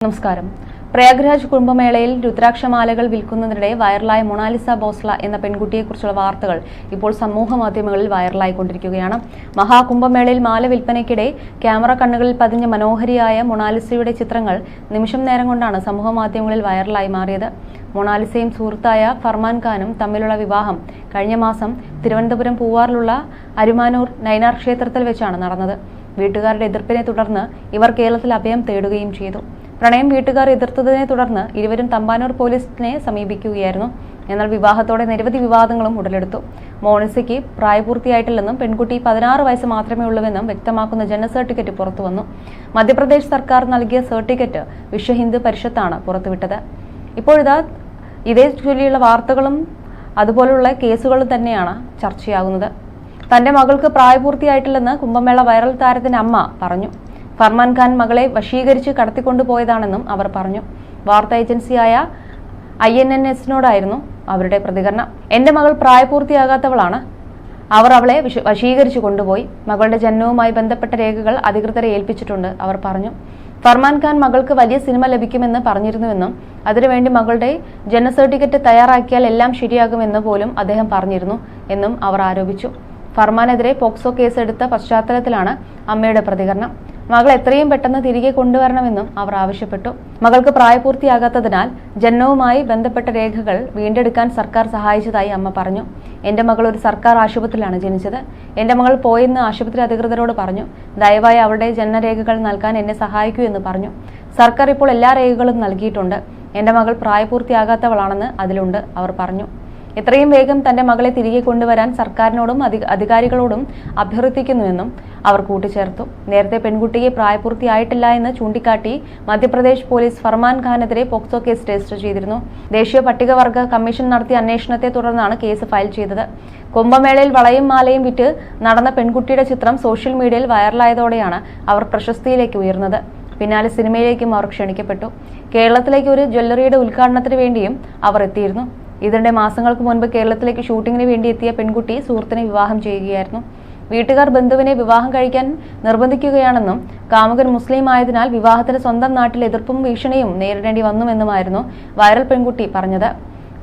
നമസ്കാരം. പ്രയാഗ്രാജ് കുംഭമേളയിൽ രുദ്രാക്ഷമാലകൾ വിൽക്കുന്നതിനിടെ വൈറലായ മൊണാലിസ ബോസ്ല എന്ന പെൺകുട്ടിയെക്കുറിച്ചുള്ള വാർത്തകൾ ഇപ്പോൾ സമൂഹ മാധ്യമങ്ങളിൽ വൈറലായിക്കൊണ്ടിരിക്കുകയാണ്. മഹാകുംഭമേളയിൽ മാല വിൽപ്പനയ്ക്കിടെ ക്യാമറ കണ്ണുകളിൽ പതിഞ്ഞ മനോഹരിയായ മൊണാലിസയുടെ ചിത്രങ്ങൾ നിമിഷം നേരം കൊണ്ടാണ് സമൂഹ മാധ്യമങ്ങളിൽ വൈറലായി മാറിയത്. മൊണാലിസയും സുഹൃത്തായ ഫർമാൻ ഖാനും തമ്മിലുള്ള വിവാഹം കഴിഞ്ഞ മാസം തിരുവനന്തപുരം പൂവാറിലുള്ള അരുമാനൂർ നൈനാർ ക്ഷേത്രത്തിൽ വെച്ചാണ് നടന്നത്. വീട്ടുകാരുടെ എതിർപ്പിനെ തുടർന്ന് ഇവർ കേരളത്തിൽ അഭയം തേടുകയും ചെയ്തു. പ്രണയം വീട്ടുകാർ എതിർത്തതിനെ തുടർന്ന് ഇരുവരും തമ്പാനൂർ പോലീസിനെ സമീപിക്കുകയായിരുന്നു. എന്നാൽ വിവാഹത്തോടെ നിരവധി വിവാദങ്ങളും ഉടലെടുത്തു. മോണിസയ്ക്ക് പ്രായപൂർത്തിയായിട്ടില്ലെന്നും പെൺകുട്ടി 16 വയസ്സ് മാത്രമേ ഉള്ളൂവെന്നും വ്യക്തമാക്കുന്ന ജനന സർട്ടിഫിക്കറ്റ് പുറത്തുവന്നു. മധ്യപ്രദേശ് സർക്കാർ നൽകിയ സർട്ടിഫിക്കറ്റ് വിശ്വ ഹിന്ദു പരിഷത്താണ് പുറത്തുവിട്ടത്. ഇപ്പോഴിതാ ഇതേ ചൊല്ലിയുള്ള വാർത്തകളും അതുപോലുള്ള കേസുകളും തന്നെയാണ് ചർച്ചയാകുന്നത്. തന്റെ മകൾക്ക് പ്രായപൂർത്തിയായിട്ടില്ലെന്ന് കുംഭമേള വൈറൽ താരത്തിന്റെ അമ്മ പറഞ്ഞു. ഫർമാൻ ഖാൻ മകളെ വശീകരിച്ച് കടത്തിക്കൊണ്ടുപോയതാണെന്നും അവർ പറഞ്ഞു. വാർത്താ ഏജൻസിയായ INNS-നോടായിരുന്നു അവരുടെ പ്രതികരണം. എന്റെ മകൾ പ്രായപൂർത്തിയാകാത്തവളാണ്. അവർ അവളെ വശീകരിച്ചു കൊണ്ടുപോയി. മകളുടെ ജനനവുമായി ബന്ധപ്പെട്ട രേഖകൾ അധികൃതരെ ഏൽപ്പിച്ചിട്ടുണ്ട്, അവർ പറഞ്ഞു. ഫർമാൻ ഖാൻ മകൾക്ക് വലിയ സിനിമ ലഭിക്കുമെന്ന് പറഞ്ഞിരുന്നുവെന്നും അതിനുവേണ്ടി മകളുടെ ജനന സർട്ടിഫിക്കറ്റ് തയ്യാറാക്കിയാൽ എല്ലാം ശരിയാകുമെന്ന് പോലും അദ്ദേഹം പറഞ്ഞിരുന്നു എന്നും അവർ ആരോപിച്ചു. ഫർമാനെതിരെ പോക്സോ കേസ് എടുത്ത പശ്ചാത്തലത്തിലാണ് അമ്മയുടെ പ്രതികരണം. മകൾ എത്രയും പെട്ടെന്ന് തിരികെ കൊണ്ടുവരണമെന്നും അവർ ആവശ്യപ്പെട്ടു. മകൾക്ക് പ്രായപൂർത്തിയാകാത്തതിനാൽ ജനനവുമായി ബന്ധപ്പെട്ട രേഖകൾ വീണ്ടെടുക്കാൻ സർക്കാർ സഹായിച്ചതായി അമ്മ പറഞ്ഞു. എന്റെ മകൾ ഒരു സർക്കാർ ആശുപത്രിയിലാണ് ജനിച്ചത്. എന്റെ മകൾ പോയെന്ന് ആശുപത്രി അധികൃതരോട് പറഞ്ഞു. ദയവായി അവരുടെ ജനനരേഖകൾ നൽകാൻ എന്നെ സഹായിക്കൂ എന്ന് പറഞ്ഞു. സർക്കാർ ഇപ്പോൾ എല്ലാ രേഖകളും നൽകിയിട്ടുണ്ട്. എന്റെ മകൾ പ്രായപൂർത്തിയാകാത്തവളാണെന്ന് അതിലുണ്ട്, അവർ പറഞ്ഞു. എത്രയും വേഗം തന്റെ മകളെ തിരികെ കൊണ്ടുവരാൻ സർക്കാരിനോടും അധികാരികളോടും അഭ്യർത്ഥിക്കുന്നുവെന്നും അവർ കൂട്ടിച്ചേർത്തു. നേരത്തെ പെൺകുട്ടിയെ പ്രായപൂർത്തിയായിട്ടില്ല എന്ന് ചൂണ്ടിക്കാട്ടി മധ്യപ്രദേശ് പോലീസ് ഫർമാൻ ഖാനെതിരെ പോക്സോ കേസ് രജിസ്റ്റർ ചെയ്തിരുന്നു. ദേശീയ പട്ടികവർഗ കമ്മീഷൻ നടത്തിയ അന്വേഷണത്തെ തുടർന്നാണ് കേസ് ഫയൽ ചെയ്തത്. കുംഭമേളയിൽ വളയും മാലയും വിറ്റ് നടന്ന പെൺകുട്ടിയുടെ ചിത്രം സോഷ്യൽ മീഡിയയിൽ വൈറലായതോടെയാണ് അവർ പ്രശസ്തിയിലേക്ക് ഉയർന്നത്. പിന്നാലെ സിനിമയിലേക്കും അവർ ക്ഷണിക്കപ്പെട്ടു. കേരളത്തിലേക്ക് ഒരു ജ്വല്ലറിയുടെ ഉദ്ഘാടനത്തിന് വേണ്ടിയും അവർ എത്തിയിരുന്നു. ഇതിനിടെ മാസങ്ങൾക്ക് മുൻപ് കേരളത്തിലേക്ക് ഷൂട്ടിങ്ങിന് വേണ്ടി എത്തിയ പെൺകുട്ടി സുഹൃത്തിനെ വിവാഹം ചെയ്യുകയായിരുന്നു. വീട്ടുകാർ ബന്ധുവിനെ വിവാഹം കഴിക്കാൻ നിർബന്ധിക്കുകയാണെന്നും കാമുകൻ മുസ്ലിം ആയതിനാൽ വിവാഹത്തിന് സ്വന്തം നാട്ടിൽ എതിർപ്പും ഭീഷണിയും നേരിടേണ്ടി വന്നുവെന്നുമായിരുന്നു വൈറൽ പെൺകുട്ടി പറഞ്ഞത്.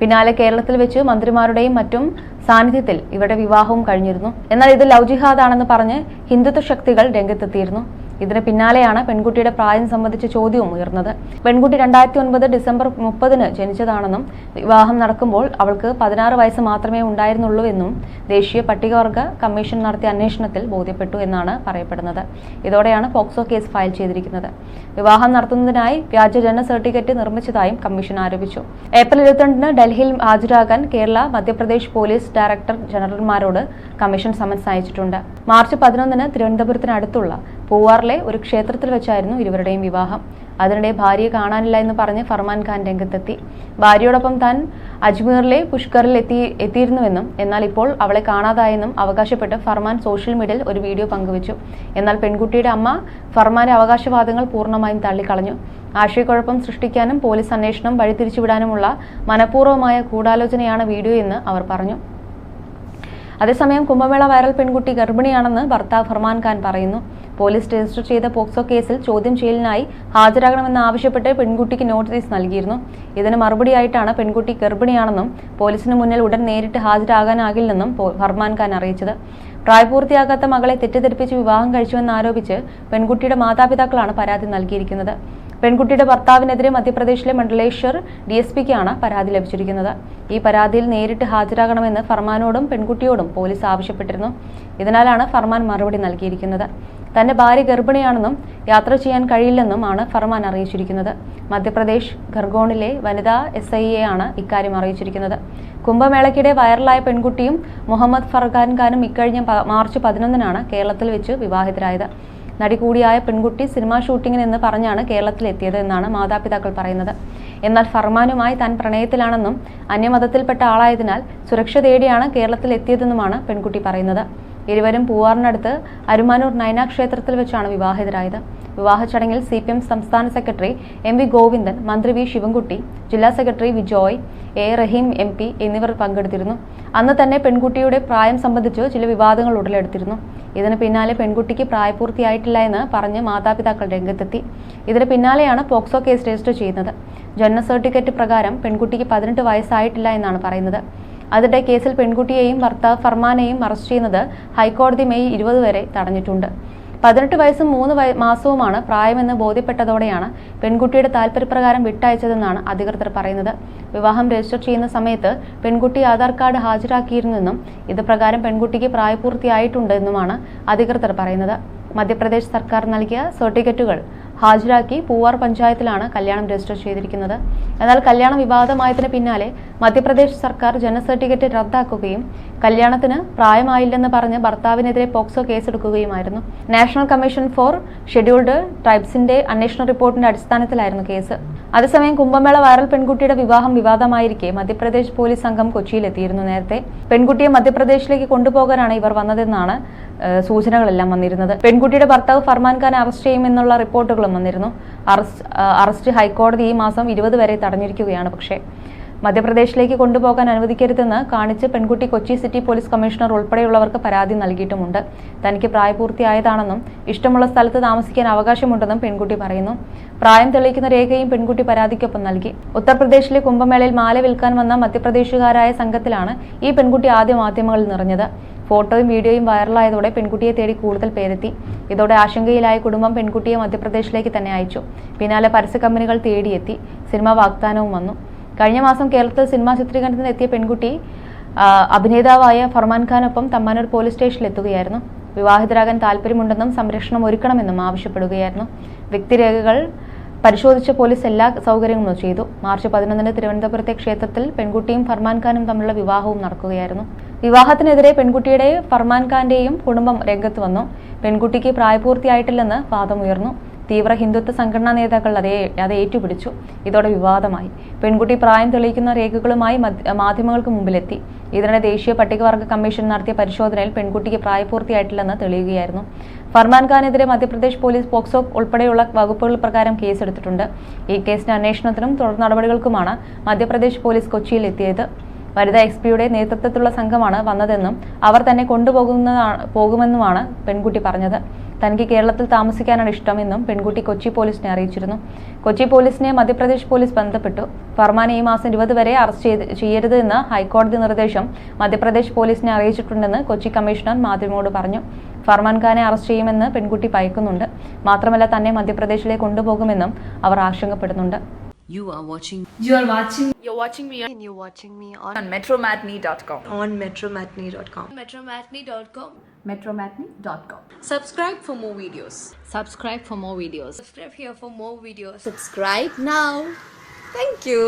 പിന്നാലെ കേരളത്തിൽ വെച്ച് മന്ത്രിമാരുടെയും മറ്റും സാന്നിധ്യത്തിൽ ഇവരുടെ വിവാഹവും കഴിഞ്ഞിരുന്നു. എന്നാൽ ഇത് ലവ് ജിഹാദാണെന്ന് പറഞ്ഞ് ഹിന്ദുത്വ ശക്തികൾ രംഗത്തെത്തിയിരുന്നു. ഇതിന് പിന്നാലെയാണ് പെൺകുട്ടിയുടെ പ്രായം സംബന്ധിച്ച ചോദ്യവും ഉയർന്നത്. പെൺകുട്ടി 2009 ഡിസംബർ 30 ജനിച്ചതാണെന്നും വിവാഹം നടക്കുമ്പോൾ അവൾക്ക് 16 വയസ്സ് മാത്രമേ ഉണ്ടായിരുന്നുള്ളൂ എന്നും ദേശീയ പട്ടികവർഗ കമ്മീഷൻ നടത്തിയ അന്വേഷണത്തിൽ ബോധ്യപ്പെട്ടു എന്നാണ് പറയപ്പെടുന്നത്. ഇതോടെയാണ് പോക്സോ കേസ് ഫയൽ ചെയ്തിരിക്കുന്നത്. വിവാഹം നടത്തുന്നതിനായി വ്യാജ ജനന സർട്ടിഫിക്കറ്റ് നിർമ്മിച്ചതായും കമ്മീഷൻ ആരോപിച്ചു. ഏപ്രിൽ 22 ഡൽഹിയിൽ ഹാജരാകാൻ കേരള മധ്യപ്രദേശ് പോലീസ് ഡയറക്ടർ ജനറൽമാരോട് കമ്മീഷൻ സമൻസ് അയച്ചിട്ടുണ്ട്. മാർച്ച് 11 തിരുവനന്തപുരത്തിനടുത്തുള്ള പൂവാറിലെ ഒരു ക്ഷേത്രത്തിൽ വെച്ചായിരുന്നു ഇരുവരുടെയും വിവാഹം. അതിനിടെ ഭാര്യയെ കാണാനില്ല എന്ന് പറഞ്ഞ് ഫർമാൻ ഖാൻ രംഗത്തെത്തി. ഭാര്യയോടൊപ്പം താൻ അജ്മീറിലെ പുഷ്കറിൽ എത്തിയിരുന്നുവെന്നും എന്നാൽ ഇപ്പോൾ അവളെ കാണാതായെന്നും അവകാശപ്പെട്ട് ഫർമാൻ സോഷ്യൽ മീഡിയയിൽ ഒരു വീഡിയോ പങ്കുവച്ചു. എന്നാൽ പെൺകുട്ടിയുടെ അമ്മ ഫർമാന്റെ അവകാശവാദങ്ങൾ പൂർണ്ണമായും തള്ളിക്കളഞ്ഞു. ആശയക്കുഴപ്പം സൃഷ്ടിക്കാനും പോലീസ് അന്വേഷണം വഴിതിരിച്ചുവിടാനുമുള്ള മനഃപൂർവ്വമായ ഗൂഢാലോചനയാണ് വീഡിയോ എന്ന് അവർ പറഞ്ഞു. അതേസമയം കുംഭമേള വൈറൽ പെൺകുട്ടി ഗർഭിണിയാണെന്ന് ഭർത്താവ് ഫർമാൻ ഖാൻ പറയുന്നു. പോലീസ് രജിസ്റ്റർ ചെയ്ത പോക്സോ കേസിൽ ചോദ്യം ചെയ്യലിനായി ഹാജരാകണമെന്ന് ആവശ്യപ്പെട്ട് പെൺകുട്ടിക്ക് നോട്ടീസ് നൽകിയിരുന്നു. ഇതിന് മറുപടിയായിട്ടാണ് പെൺകുട്ടി ഗർഭിണിയാണെന്നും പോലീസിന് മുന്നിൽ ഉടൻ നേരിട്ട് ഹാജരാകാനാകില്ലെന്നും ഫർമാൻ ഖാൻ അറിയിച്ചത്. പ്രായപൂർത്തിയാകാത്ത മകളെ തെറ്റിദ്ധരിപ്പിച്ച് വിവാഹം കഴിച്ചുവെന്നാരോപിച്ച് പെൺകുട്ടിയുടെ മാതാപിതാക്കളാണ് പരാതി നൽകിയിരിക്കുന്നത്. പെൺകുട്ടിയുടെ ഭർത്താവിനെതിരെ മധ്യപ്രദേശിലെ മണ്ഡലേശ്വർ DSPക്കാണ് പരാതി ലഭിച്ചിരിക്കുന്നത്. ഈ പരാതിയിൽ നേരിട്ട് ഹാജരാകണമെന്ന് ഫർമാനോടും പെൺകുട്ടിയോടും പോലീസ് ആവശ്യപ്പെട്ടിരുന്നു. ഇതിനാലാണ് ഫർമാൻ മറുപടി നൽകിയിരിക്കുന്നത്. തന്റെ ഭാര്യ ഗർഭിണിയാണെന്നും യാത്ര ചെയ്യാൻ കഴിയില്ലെന്നും ആണ് ഫർമാൻ അറിയിച്ചിരിക്കുന്നത്. മധ്യപ്രദേശ് ഖർഗോണിലെ വനിതാ SIയെ ആണ് ഇക്കാര്യം അറിയിച്ചിരിക്കുന്നത്. കുംഭമേളയ്ക്കിടെ വൈറലായ പെൺകുട്ടിയും മുഹമ്മദ് ഫർഹാൻ ഖാനും ഇക്കഴിഞ്ഞ മാർച്ച് 11 കേരളത്തിൽ വെച്ച് വിവാഹിതരായത്. നടി കൂടിയായ പെൺകുട്ടി സിനിമാ ഷൂട്ടിങ്ങിന് എന്ന് പറഞ്ഞാണ് കേരളത്തിലെത്തിയത് എന്നാണ് മാതാപിതാക്കൾ പറയുന്നത്. എന്നാൽ ഫർമാനുമായി താൻ പ്രണയത്തിലാണെന്നും അന്യമതത്തിൽപ്പെട്ട ആളായതിനാൽ സുരക്ഷ തേടിയാണ് കേരളത്തിൽ എത്തിയതെന്നുമാണ് പെൺകുട്ടി പറയുന്നത്. ഇരുവരും പൂവാറിനടുത്ത് അരുമാനൂർ നൈനാർ ക്ഷേത്രത്തിൽ വെച്ചാണ് വിവാഹിതരായത്. വിവാഹ ചടങ്ങിൽ CPM സംസ്ഥാന സെക്രട്ടറി MV ഗോവിന്ദൻ, മന്ത്രി V ശിവൻകുട്ടി, ജില്ലാ secretary Vijoy, A Rahim MP എന്നിവർ പങ്കെടുത്തിരുന്നു. അന്ന് തന്നെ പെൺകുട്ടിയുടെ പ്രായം സംബന്ധിച്ച് ചില വിവാദങ്ങൾ ഉടലെടുത്തിരുന്നു. ഇതിന് പിന്നാലെ പെൺകുട്ടിക്ക് പ്രായപൂർത്തിയായിട്ടില്ല എന്ന് പറഞ്ഞ് മാതാപിതാക്കൾ രംഗത്തെത്തി. ഇതിന് പിന്നാലെയാണ് പോക്സോ കേസ് രജിസ്റ്റർ ചെയ്യുന്നത്. ജനന സർട്ടിഫിക്കറ്റ് പ്രകാരം പെൺകുട്ടിക്ക് 18 വയസ്സായിട്ടില്ല എന്നാണ് പറയുന്നത്. അതിനിടെ കേസിൽ പെൺകുട്ടിയെയും ഭർത്താവ് ഫർമാനെയും അറസ്റ്റ് ചെയ്യുന്നത് ഹൈക്കോടതി മെയ് 20 വരെ തടഞ്ഞിട്ടുണ്ട്. 18 വയസ്സും 3 മാസവുമാണ് പ്രായമെന്ന് ബോധ്യപ്പെട്ടതോടെയാണ് പെൺകുട്ടിയുടെ താൽപര്യപ്രകാരം വിട്ടയച്ചതെന്നാണ് അധികൃതർ പറയുന്നത്. വിവാഹം രജിസ്റ്റർ ചെയ്യുന്ന സമയത്ത് പെൺകുട്ടി ആധാർ കാർഡ് ഹാജരാക്കിയിരുന്നെന്നും ഇത് പ്രകാരം പെൺകുട്ടിക്ക് പ്രായപൂർത്തിയായിട്ടുണ്ടെന്നുമാണ് അധികൃതർ പറയുന്നത്. മധ്യപ്രദേശ് സർക്കാർ നൽകിയ സർട്ടിഫിക്കറ്റുകൾ ഹാജരാക്കി പൂവാർ പഞ്ചായത്തിലാണ് കല്യാണം രജിസ്റ്റർ ചെയ്തിരിക്കുന്നത്. എന്നാൽ കല്യാണം വിവാദമായതിന് പിന്നാലെ മധ്യപ്രദേശ് സർക്കാർ ജനന സർട്ടിഫിക്കറ്റ് റദ്ദാക്കുകയും കല്യാണത്തിന് പ്രായമായില്ലെന്ന് പറഞ്ഞ് ഭർത്താവിനെതിരെ പോക്സോ കേസെടുക്കുകയുമായിരുന്നു. നാഷണൽ കമ്മീഷൻ ഫോർ ഷെഡ്യൂൾഡ് ട്രൈബ്സിന്റെ അന്വേഷണ റിപ്പോർട്ടിന്റെ അടിസ്ഥാനത്തിലായിരുന്നു കേസ്. അതേസമയം കുംഭമേള വൈറൽ പെൺകുട്ടിയുടെ വിവാഹം വിവാദമായിരിക്കെ മധ്യപ്രദേശ് പോലീസ് സംഘം കൊച്ചിയിലെത്തിയിരുന്നു. നേരത്തെ പെൺകുട്ടിയെ മധ്യപ്രദേശിലേക്ക് കൊണ്ടുപോകാനാണ് ഇവർ വന്നതെന്നാണ് സൂചനകളെല്ലാം വന്നിരുന്നത്. പെൺകുട്ടിയുടെ ഭർത്താവ് ഫർമാൻ ഖാനെ അറസ്റ്റ് ചെയ്യുമെന്നുള്ള റിപ്പോർട്ടുകളും വന്നിരുന്നു. അറസ്റ്റ് ഹൈക്കോടതി ഈ മാസം 20 വരെ തടഞ്ഞിരിക്കുകയാണ്. പക്ഷേ മധ്യപ്രദേശിലേക്ക് കൊണ്ടുപോകാൻ അനുവദിക്കരുതെന്ന് കാണിച്ച് പെൺകുട്ടി കൊച്ചി സിറ്റി പോലീസ് കമ്മീഷണർ ഉൾപ്പെടെയുള്ളവർക്ക് പരാതി നൽകിയിട്ടുമുണ്ട്. തനിക്ക് പ്രായപൂർത്തിയായതാണെന്നും ഇഷ്ടമുള്ള സ്ഥലത്ത് താമസിക്കാൻ അവകാശമുണ്ടെന്നും പെൺകുട്ടി പറയുന്നു. പ്രായം തെളിയിക്കുന്ന രേഖയും പെൺകുട്ടി പരാതിക്കൊപ്പം നൽകി. ഉത്തർപ്രദേശിലെ കുംഭമേളയിൽ മാല വിൽക്കാൻ വന്ന മധ്യപ്രദേശുകാരായ സംഘത്തിലാണ് ഈ പെൺകുട്ടി ആദ്യ മാധ്യമങ്ങളിൽ നിറഞ്ഞത്. ഫോട്ടോയും വീഡിയോയും വൈറലായതോടെ പെൺകുട്ടിയെ തേടി കൂടുതൽ പേരെത്തി. ഇതോടെ ആശങ്കയിലായ കുടുംബം പെൺകുട്ടിയെ മധ്യപ്രദേശിലേക്ക് തന്നെ അയച്ചു. പിന്നാലെ പരസ്യ കമ്പനികൾ തേടിയെത്തി. സിനിമാ വാഗ്ദാനവും വന്നു. കഴിഞ്ഞ മാസം കേരളത്തിൽ സിനിമാ ചിത്രീകരണത്തിന് എത്തിയ പെൺകുട്ടി അഭിനേതാവായ ഫർമാൻ ഖാനൊപ്പം തമ്പാനൂർ പോലീസ് സ്റ്റേഷനിലെത്തുകയായിരുന്നു. വിവാഹിതരാകാൻ താല്പര്യമുണ്ടെന്നും സംരക്ഷണം ഒരുക്കണമെന്നും ആവശ്യപ്പെടുകയായിരുന്നു. വ്യക്തിരേഖകൾ പരിശോധിച്ച പോലീസ് എല്ലാ സൗകര്യങ്ങളും ചെയ്തു. മാർച്ച് 11 തിരുവനന്തപുരത്തെ ക്ഷേത്രത്തിൽ പെൺകുട്ടിയും ഫർമാൻ ഖാനും തമ്മിലുള്ള വിവാഹവും നടക്കുകയായിരുന്നു. വിവാഹത്തിനെതിരെ പെൺകുട്ടിയുടെ ഫർമാൻ ഖാന്റെയും കുടുംബം രംഗത്ത് വന്നു. പെൺകുട്ടിക്ക് പ്രായപൂർത്തിയായിട്ടില്ലെന്ന് വാദമുയർന്നു. തീവ്ര ഹിന്ദുത്വ സംഘടനാ നേതാക്കൾ അത് ഏറ്റുപിടിച്ചു. ഇതോടെ വിവാദമായി. പെൺകുട്ടി പ്രായം തെളിയിക്കുന്ന രേഖകളുമായി മാധ്യമങ്ങൾക്ക് മുമ്പിലെത്തി. ഇതിനിടെ ദേശീയ പട്ടികവർഗ കമ്മീഷൻ നടത്തിയ പരിശോധനയിൽ പെൺകുട്ടിക്ക് പ്രായപൂർത്തിയായിട്ടില്ലെന്ന് തെളിയുകയായിരുന്നു. ഫർമാൻ ഖാനെതിരെ മധ്യപ്രദേശ് പോലീസ് പോക്സോ ഉൾപ്പെടെയുള്ള വകുപ്പുകൾ പ്രകാരം കേസെടുത്തിട്ടുണ്ട്. ഈ കേസിന്റെ അന്വേഷണത്തിനും തുടർ നടപടികൾക്കുമാണ് മധ്യപ്രദേശ് പോലീസ് കൊച്ചിയിൽ എത്തിയത്. വനിതാ XPയുടെ നേതൃത്വത്തിലുള്ള സംഘമാണ് വന്നതെന്നും അവർ തന്നെ പോകുമെന്നുമാണ് പെൺകുട്ടി പറഞ്ഞത്. തനിക്ക് കേരളത്തിൽ താമസിക്കാനാണ് ഇഷ്ടമെന്നും പെൺകുട്ടി കൊച്ചി പോലീസിനെ അറിയിച്ചിരുന്നു. കൊച്ചി പോലീസിനെ മധ്യപ്രദേശ് പോലീസ് ബന്ധപ്പെട്ടു. ഫർമാനെ ഈ മാസം 20 വരെ അറസ്റ്റ് ചെയ്യരുത് എന്ന ഹൈക്കോടതി നിർദ്ദേശം മധ്യപ്രദേശ് പോലീസിനെ അറിയിച്ചിട്ടുണ്ടെന്ന് കൊച്ചി കമ്മീഷണർ മാധ്യമങ്ങളോട് പറഞ്ഞു. ഫർമാൻ ഖാനെ അറസ്റ്റ് ചെയ്യുമെന്ന് പെൺകുട്ടി ഭയക്കുന്നുണ്ട്. മാത്രമല്ല തന്നെ മധ്യപ്രദേശിലേക്ക് കൊണ്ടുപോകുമെന്നും അവർ ആശങ്കപ്പെടുന്നുണ്ട്. You're watching me on metromatney.com. metromatney.com. Subscribe for more videos. Subscribe for more videos. Subscribe here for more videos. Subscribe now. Thank you.